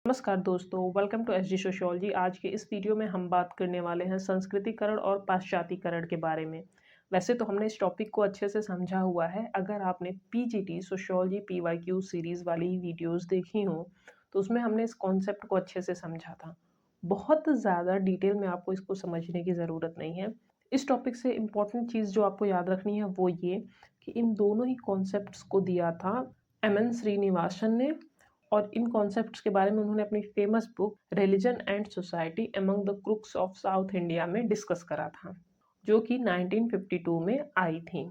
नमस्कार दोस्तों, welcome to SG sociology. आज के इस वीडियो में हम बात करने वाले हैं संस्कृतिकरण और पाश्चातीकरण के बारे में। वैसे तो हमने इस टॉपिक को अच्छे से समझा हुआ है। अगर आपने पीजीटी सोशियोलॉजी पीवाईक्यू सीरीज़ वाली वीडियोस देखी हो तो उसमें हमने इस कॉन्सेप्ट को अच्छे से समझा था। बहुत ज़्यादा डिटेल में आपको इसको समझने की ज़रूरत नहीं है। इस टॉपिक से इम्पॉर्टेंट चीज़ जो आपको याद रखनी है वो ये कि इन दोनों ही कॉन्सेप्ट्स को दिया था एम.एन. श्रीनिवासन ने, और इन कॉन्सेप्ट्स के बारे में उन्होंने अपनी famous book religion and society among the Coorgs of South India में डिस्कस करा था, जो कि 1952 में आई थी।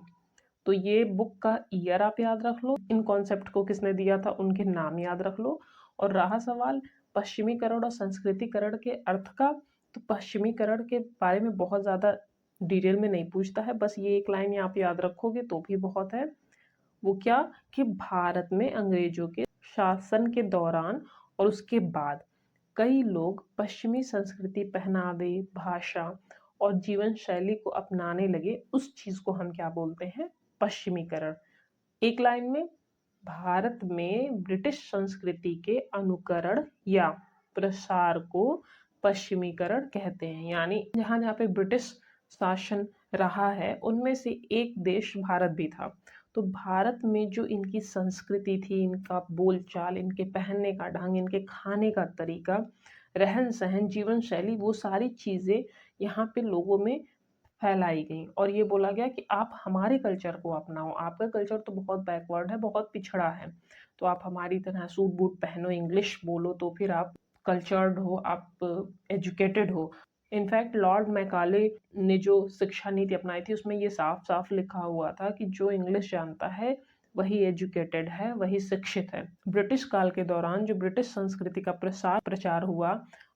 तो ये बुक का ईयर आप याद रख लो, इन कॉन्सेप्ट को किसने दिया था उनके नाम याद रख लो। और रहा सवाल पश्चिमीकरण और संस्कृतिकरण के अर्थ का, तो पश्चिमीकरण के बारे में बहुत ज़्यादा डिटेल में नहीं पूछता है, बस ये एक लाइन आप याद रखोगे तो भी बहुत है। वो क्या कि भारत में अंग्रेजों के शासन के दौरान और उसके बाद कई लोग पश्चिमी संस्कृति, पहनावे, भाषा और जीवन शैली को अपनाने लगे। उस चीज को हम क्या बोलते हैं? पश्चिमीकरण। एक लाइन में, भारत में ब्रिटिश संस्कृति के अनुकरण या प्रसार को पश्चिमीकरण कहते हैं। यानी जहाँ जहाँ पे ब्रिटिश शासन रहा है उनमें से एक देश भारत भी था। तो भारत में जो इनकी संस्कृति थी, इनका बोलचाल, इनके पहनने का ढंग, इनके खाने का तरीका, रहन सहन, जीवन शैली, वो सारी चीज़ें यहाँ पे लोगों में फैलाई गई और ये बोला गया कि आप हमारे कल्चर को अपनाओ। आपका कल्चर तो बहुत बैकवर्ड है, बहुत पिछड़ा है, तो आप हमारी तरह सूट बूट पहनो, इंग्लिश बोलो, तो फिर आप कल्चर्ड हो, आप एजुकेटेड हो। इनफैक्ट लॉर्ड मैकाले ने जो शिक्षा नीति अपनाई थी उसमें ये साफ साफ लिखा हुआ था कि जो इंग्लिश जानता है वही एजुकेटेड है, वही शिक्षित है। ब्रिटिश काल के दौरान जो ब्रिटिश संस्कृति का प्रचार हुआ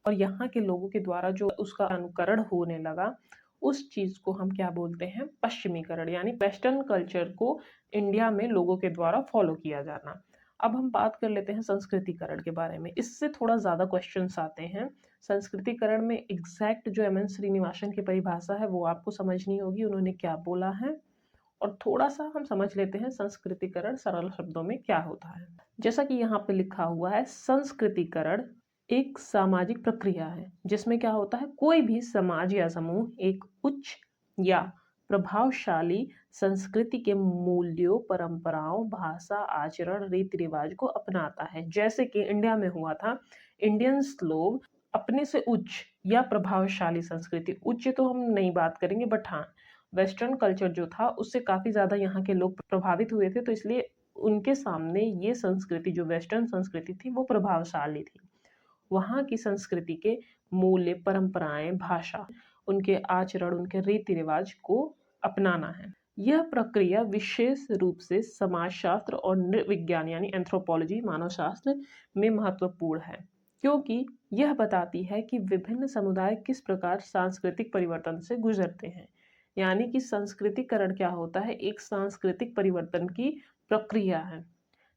और यहाँ के लोगों के द्वारा जो उसका अनुकरण होने लगा, उस चीज को हम क्या बोलते हैं? पश्चिमीकरण। यानी वेस्टर्न कल्चर को इंडिया में लोगों के द्वारा फॉलो किया जाना। अब हम बात कर लेते हैं संस्कृतिकरण के बारे में। इससे थोड़ा ज्यादा क्वेश्चंस आते हैं। संस्कृतिकरण में एग्जैक्ट जो एम.एन. श्रीनिवासन की परिभाषा है वो आपको समझनी होगी, उन्होंने क्या बोला है। और थोड़ा सा हम समझ लेते हैं संस्कृतिकरण सरल शब्दों में क्या होता है। जैसा कि यहाँ पे लिखा हुआ है, संस्कृतिकरण एक सामाजिक प्रक्रिया है जिसमें क्या होता है, कोई भी समाज या समूह एक उच्च या प्रभावशाली संस्कृति के मूल्यों, परंपराओं, भाषा, आचरण, रीति रिवाज को अपनाता है। जैसे कि इंडिया में हुआ था, इंडियंस लोग अपने से उच्च या प्रभावशाली संस्कृति, उच्च तो हम नहीं बात करेंगे, बट हाँ वेस्टर्न कल्चर जो था उससे काफी ज्यादा यहाँ के लोग प्रभावित हुए थे, तो इसलिए उनके सामने ये संस्कृति, जो वेस्टर्न संस्कृति थी, वो प्रभावशाली थी। वहाँ की संस्कृति के मूल्य, परंपराएं, भाषा, उनके आचरण, उनके रीति रिवाज को अपनाना है। यह प्रक्रिया विशेष रूप से समाजशास्त्र और नृविज्ञान यानी एंथ्रोपोलॉजी, मानव शास्त्र में महत्वपूर्ण है, क्योंकि यह बताती है कि विभिन्न समुदाय किस प्रकार सांस्कृतिक परिवर्तन से गुजरते हैं। यानी कि संस्कृतिकरण क्या होता है? एक सांस्कृतिक परिवर्तन की प्रक्रिया है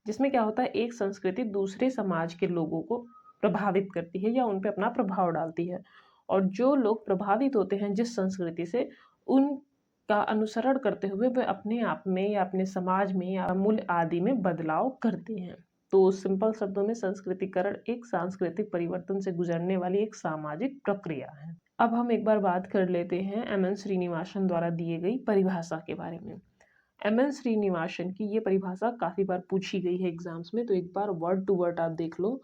जिसमें क्या होता है, एक संस्कृति दूसरे समाज के लोगों को प्रभावित करती है या उन पे अपना प्रभाव डालती है, और जो लोग प्रभावित होते हैं जिस संस्कृति से, उनका अनुसरण करते हुए वे अपने आप में या अपने समाज में या मूल्य आदि में बदलाव करते हैं। तो सिंपल शब्दों में संस्कृतिकरण एक सांस्कृतिक परिवर्तन से गुजरने वाली एक सामाजिक प्रक्रिया है। अब हम एक बार बात कर लेते हैं एम.एन. श्रीनिवासन द्वारा दिए गई परिभाषा के बारे में। एम.एन. श्रीनिवासन की ये परिभाषा काफी बार पूछी गई है एग्जाम्स में, तो एक बार वर्ड टू वर्ड आप देख लो।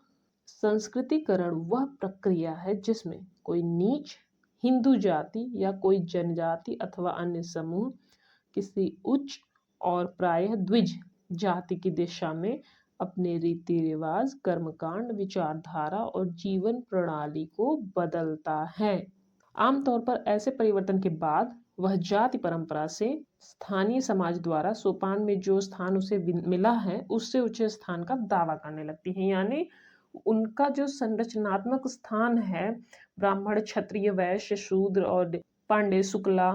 संस्कृतिकरण वह प्रक्रिया है जिसमें कोई नीच हिंदू जाति या कोई जनजाति अथवा अन्य समूह किसी उच्च और प्रायः द्विज जाति की दिशा में अपने रीति रिवाज, कर्मकांड, विचारधारा और जीवन प्रणाली को बदलता है। आमतौर पर ऐसे परिवर्तन के बाद वह जाति परंपरा से स्थानीय समाज द्वारा सोपान में जो स्थान उसे मिला है उससे उच्च स्थान का दावा करने लगती है। यानी उनका जो संरचनात्मक स्थान है, ब्राह्मण, क्षत्रिय, वैश्य, शूद्र और पांडे, शुक्ला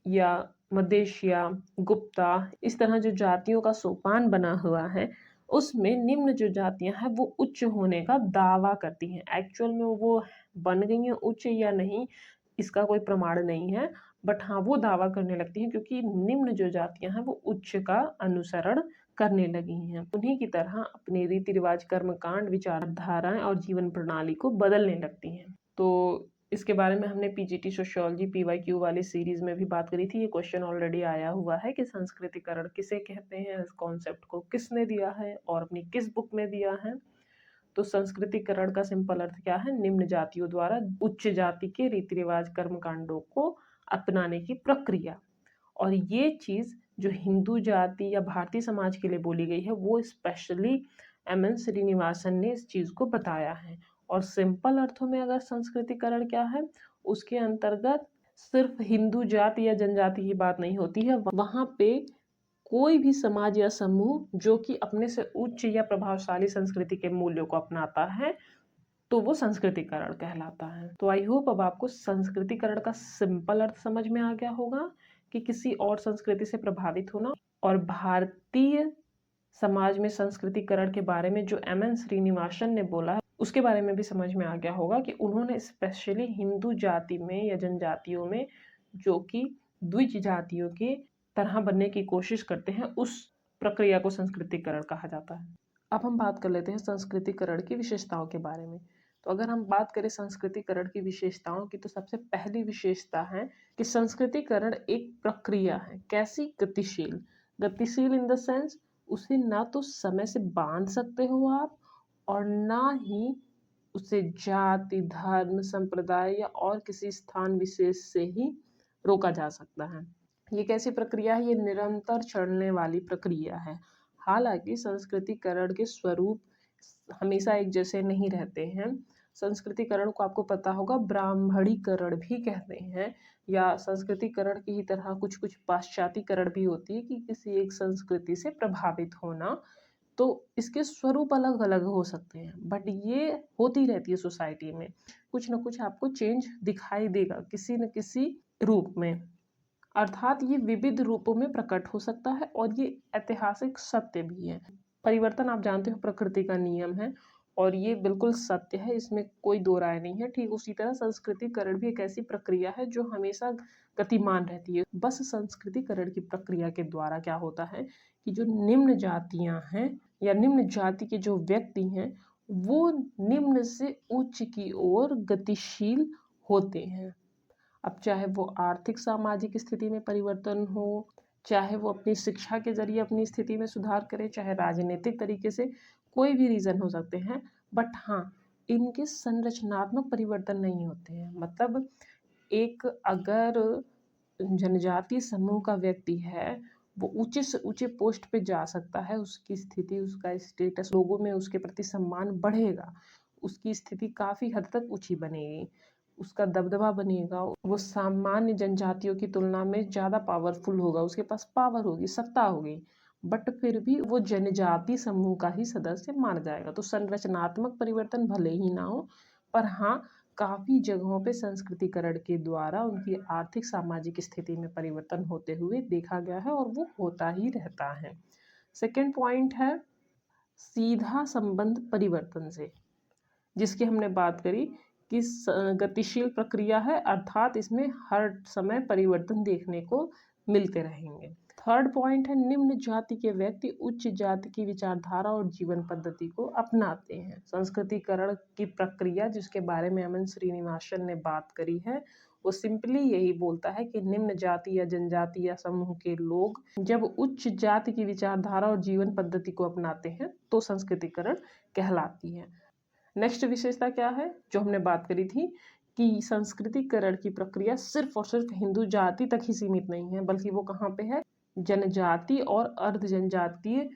या मदेशिया, गुप्ता, इस तरह जो जातियों का सोपान बना हुआ है उसमें निम्न जो जातियां हैं वो उच्च होने का दावा करती हैं। एक्चुअल में वो बन गई हैं उच्च या नहीं, इसका कोई प्रमाण नहीं है, बट हाँ वो दावा करने लगती हैं क्योंकि निम्न जो जातियां हैं वो उच्च का अनुसरण करने लगी हैं। उन्हीं की तरह अपने रीति रिवाज, कर्मकांड, विचारधाराएं और जीवन प्रणाली को बदलने लगती हैं। तो इसके बारे में हमने पीजीटी सोशियोलॉजी पीवाईक्यू वाली सीरीज में भी बात करी थी। ये क्वेश्चन ऑलरेडी आया हुआ है कि संस्कृतिकरण किसे कहते हैं, इस कॉन्सेप्ट को किसने दिया है और अपनी किस बुक में दिया है। तो संस्कृतिकरण का सिंपल अर्थ क्या है? निम्न जातियों द्वारा उच्च जाति के रीति रिवाज, कर्मकांडों को अपनाने की प्रक्रिया। और ये चीज जो हिंदू जाति या भारतीय समाज के लिए बोली गई है, वो स्पेशली एम.एन. श्रीनिवासन ने इस चीज को बताया है। और सिंपल अर्थों में अगर संस्कृतिकरण क्या है, उसके अंतर्गत सिर्फ हिंदू जाति या जनजाति की बात नहीं होती है। वहां पे कोई भी समाज या समूह जो कि अपने से उच्च या प्रभावशाली संस्कृति के मूल्यों को अपनाता है, तो वो संस्कृतिकरण कहलाता है। तो आई होप अब आपको संस्कृतिकरण का सिंपल अर्थ समझ में आ गया होगा कि किसी और संस्कृति से प्रभावित होना। और भारतीय समाज में संस्कृतिकरण के बारे में जो एम.एन. श्रीनिवासन ने बोला है, उसके बारे में भी समझ में आ गया होगा कि उन्होंने स्पेशली हिंदू जाति में या जनजातियों में जो कि द्विज जातियों के तरह बनने की कोशिश करते हैं, उस प्रक्रिया को संस्कृतिकरण कहा जाता है। अब हम बात कर लेते हैं संस्कृतिकरण की विशेषताओं के बारे में। तो अगर हम बात करें संस्कृतिकरण की विशेषताओं की, तो सबसे पहली विशेषता है कि संस्कृतिकरण एक प्रक्रिया है। कैसी? गतिशील। गतिशील इन द सेंस, उसे ना तो समय से बांध सकते हो आप और ना ही उसे जाति, धर्म, संप्रदाय या और किसी स्थान विशेष से ही रोका जा सकता है। ये कैसी प्रक्रिया है? ये निरंतर चलने वाली प्रक्रिया है। हालांकि संस्कृतिकरण के स्वरूप हमेशा एक जैसे नहीं रहते हैं। संस्कृतिकरण को आपको पता होगा ब्राह्मणीकरण भी कहते हैं, या संस्कृतिकरण की ही तरह कुछ कुछ पाश्चातीकरण भी होती है कि किसी एक संस्कृति से प्रभावित होना। तो इसके स्वरूप अलग अलग हो सकते हैं, बट ये होती रहती है सोसाइटी में। कुछ न कुछ आपको चेंज दिखाई देगा किसी न किसी रूप में, अर्थात ये विविध रूपों में प्रकट हो सकता है और ये ऐतिहासिक सत्य भी है। परिवर्तन आप जानते हो प्रकृति का नियम है और ये बिल्कुल सत्य है, इसमें कोई दो राय नहीं है। ठीक उसी तरह संस्कृतिकरण भी एक ऐसी प्रक्रिया है जो हमेशा गतिमान रहती है। बस संस्कृतिकरण की प्रक्रिया के द्वारा क्या होता है कि जो निम्न जातियां हैं या निम्न जाति के जो व्यक्ति हैं, वो निम्न से उच्च की ओर गतिशील होते हैं। अब चाहे वो आर्थिक सामाजिक स्थिति में परिवर्तन हो, चाहे वो अपनी शिक्षा के जरिए अपनी स्थिति में सुधार करे, चाहे राजनीतिक तरीके से, कोई भी रीज़न हो सकते हैं, बट हाँ, इनके संरचनात्मक परिवर्तन नहीं होते हैं। मतलब एक अगर जनजातीय समूह का व्यक्ति है, वो ऊंचे से ऊंचे पोस्ट पे जा सकता है, उसकी स्थिति, उसका स्टेटस, लोगों में उसके प्रति सम्मान बढ़ेगा, उसकी स्थिति काफ़ी हद तक ऊंची बनेगी, उसका दबदबा बनेगा, वो सामान्य जनजातियों की तुलना में ज़्यादा पावरफुल होगा, उसके पास पावर होगी, सत्ता होगी, बट फिर भी वो जनजाति समूह का ही सदस्य माना जाएगा। तो संरचनात्मक परिवर्तन भले ही ना हो, पर हाँ, काफ़ी जगहों पे संस्कृतिकरण के द्वारा उनकी आर्थिक सामाजिक स्थिति में परिवर्तन होते हुए देखा गया है और वो होता ही रहता है। सेकेंड पॉइंट है सीधा संबंध परिवर्तन से, जिसकी हमने बात करी कि गतिशील प्रक्रिया है, अर्थात इसमें हर समय परिवर्तन देखने को मिलते रहेंगे। थर्ड पॉइंट है निम्न जाति के व्यक्ति उच्च जाति की विचारधारा और जीवन पद्धति को अपनाते हैं। संस्कृतिकरण की प्रक्रिया जिसके बारे में एम.एन. श्रीनिवासन ने बात करी है, वो सिंपली यही बोलता है कि निम्न जाति या जनजाति या समूह के लोग जब उच्च जाति की विचारधारा और जीवन पद्धति को अपनाते हैं तो संस्कृतिकरण कहलाती है। नेक्स्ट विशेषता क्या है जो हमने बात करी थी कि संस्कृतिकरण की प्रक्रिया सिर्फ और सिर्फ हिंदू जाति तक ही सीमित नहीं है, बल्कि वो कहाँ पे है? जनजाति और अर्ध जनजातीय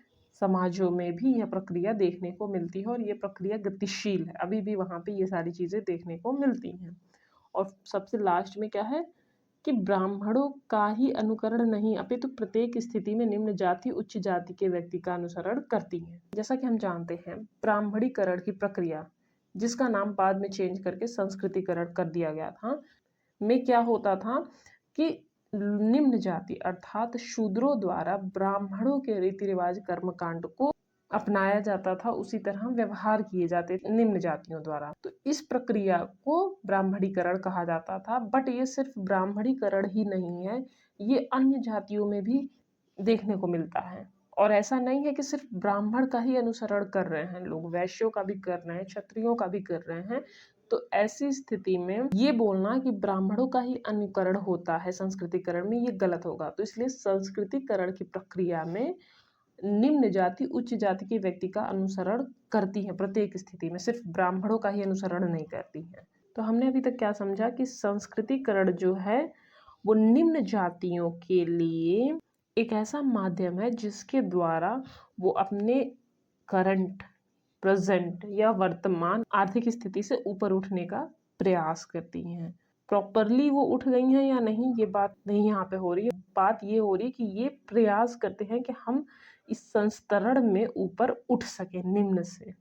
समाजों में भी यह प्रक्रिया देखने को मिलती है और ये प्रक्रिया गतिशील है, अभी भी वहाँ पे ये सारी चीज़ें देखने को मिलती हैं। और सबसे लास्ट में क्या है कि ब्राह्मणों का ही अनुकरण नहीं, अपितु प्रत्येक स्थिति में निम्न जाति उच्च जाति के व्यक्ति का अनुसरण करती है। जैसा कि हम जानते हैं ब्राह्मणीकरण की प्रक्रिया, जिसका नाम बाद में चेंज करके संस्कृतिकरण कर दिया गया था, में क्या होता था कि निम्न जाति अर्थात शूद्रों द्वारा ब्राह्मणों के रीति रिवाज कर्मकांड को अपनाया जाता था, उसी तरह व्यवहार किए जाते थे निम्न जातियों द्वारा। तो इस प्रक्रिया को ब्राह्मणीकरण कहा जाता था। बट ये सिर्फ ब्राह्मणीकरण ही नहीं है, ये अन्य जातियों में भी देखने को मिलता है और ऐसा नहीं है कि सिर्फ ब्राह्मण का ही अनुसरण कर रहे हैं लोग, वैश्यों का भी कर रहे हैं, क्षत्रियों का भी कर रहे हैं। तो ऐसी स्थिति में ये बोलना कि ब्राह्मणों का ही अनुकरण होता है संस्कृतिकरण में, ये गलत होगा। तो इसलिए संस्कृतिकरण की प्रक्रिया में निम्न जाति उच्च जाति के व्यक्ति का अनुसरण करती है प्रत्येक स्थिति में, सिर्फ ब्राह्मणों का ही अनुसरण नहीं करती है। तो हमने अभी तक क्या समझा कि संस्कृतिकरण जो है वो निम्न जातियों के लिए एक ऐसा माध्यम है जिसके द्वारा वो अपने करंट, प्रेजेंट या वर्तमान आर्थिक स्थिति से ऊपर उठने का प्रयास करती हैं। प्रॉपरली वो उठ गई हैं या नहीं, ये बात नहीं यहाँ पे हो रही है। बात ये हो रही है कि ये प्रयास करते हैं कि हम इस संस्तरण में ऊपर उठ सके निम्न से।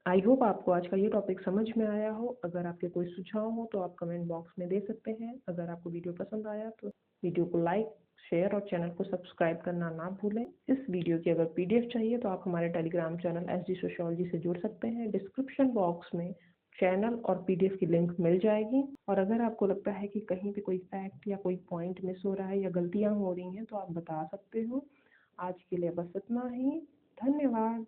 आई होप आपको आज का ये टॉपिक समझ में आया हो। अगर आपके कोई सुझाव हो तो आप कमेंट बॉक्स में दे सकते हैं। अगर आपको वीडियो पसंद आया तो वीडियो को लाइक, शेयर और चैनल को सब्सक्राइब करना ना भूलें। इस वीडियो की अगर पीडीएफ चाहिए तो आप हमारे टेलीग्राम चैनल एसडी सोशियोलॉजी से जुड़ सकते हैं। डिस्क्रिप्शन बॉक्स में चैनल और पीडीएफ की लिंक मिल जाएगी। और अगर आपको लगता है कि कहीं पे कोई फैक्ट या कोई पॉइंट मिस हो रहा है या गलतियाँ हो रही हैं तो आप बता सकते हो। आज के लिए बस इतना ही। धन्यवाद।